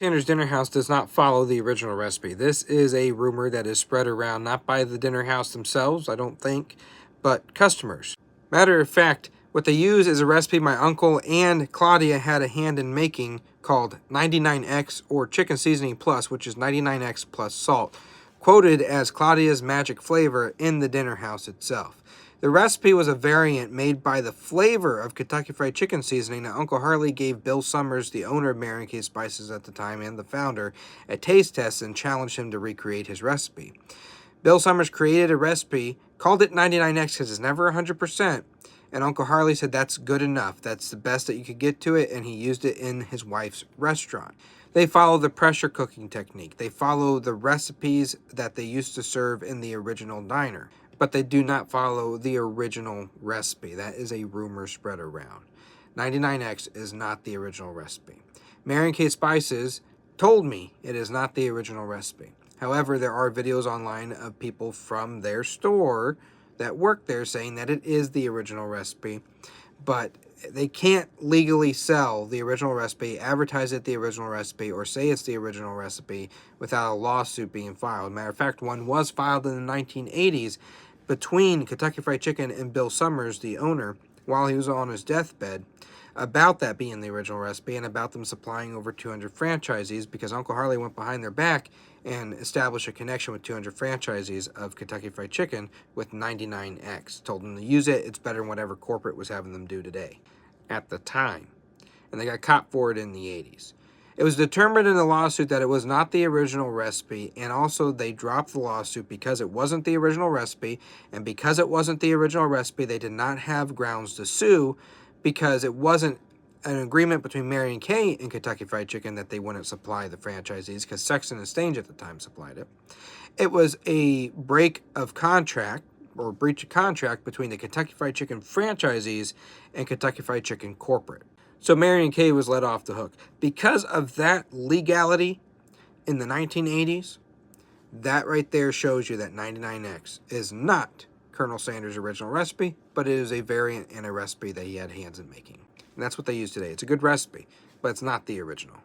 Sanders Dinner House does not follow the original recipe. This is a rumor that is spread around not by the dinner house themselves, I don't think, but customers. Matter of fact, what they use is a recipe my uncle and Claudia had a hand in making called 99X or Chicken Seasoning Plus, which is 99X plus salt, quoted as Claudia's magic flavor in the dinner house itself. The recipe was a variant made by the flavor of Kentucky Fried Chicken seasoning that Uncle Harley gave Bill Summers, the owner of Mary Kay Spices at the time and the founder, a taste test and challenged him to recreate his recipe. Bill Summers created a recipe, called it 99X because it's never 100%, and Uncle Harley said that's good enough. That's the best that you could get to it, and he used it in his wife's restaurant. They follow the pressure cooking technique. They follow the recipes that they used to serve in the original diner, but they do not follow the original recipe. That is a rumor spread around. 99X is not the original recipe. Mary Kay Spices told me it is not the original recipe. However, there are videos online of people from their store that work there saying that it is the original recipe, but they can't legally sell the original recipe, advertise it the original recipe, or say it's the original recipe without a lawsuit being filed. Matter of fact, one was filed in the 1980s between Kentucky Fried Chicken and Bill Summers, the owner, while he was on his deathbed, about that being the original recipe and about them supplying over 200 franchisees because Uncle Harley went behind their back and established a connection with 200 franchisees of Kentucky Fried Chicken with 99X. Told them to use it. It's better than whatever corporate was having them do today at the time. And they got caught for it in the 80s. It was determined in the lawsuit that it was not the original recipe, and also they dropped the lawsuit because it wasn't the original recipe, and because it wasn't the original recipe, they did not have grounds to sue because it wasn't an agreement between Mary Kay and Kentucky Fried Chicken that they wouldn't supply the franchisees because Sexton and Stange at the time supplied it. It was a break of contract or breach of contract between the Kentucky Fried Chicken franchisees and Kentucky Fried Chicken corporate. So Mary Kay was let off the hook. Because of that legality in the 1980s, that right there shows you that 99X is not Colonel Sanders' original recipe, but it is a variant and a recipe that he had hands in making. And that's what they use today. It's a good recipe, but it's not the original.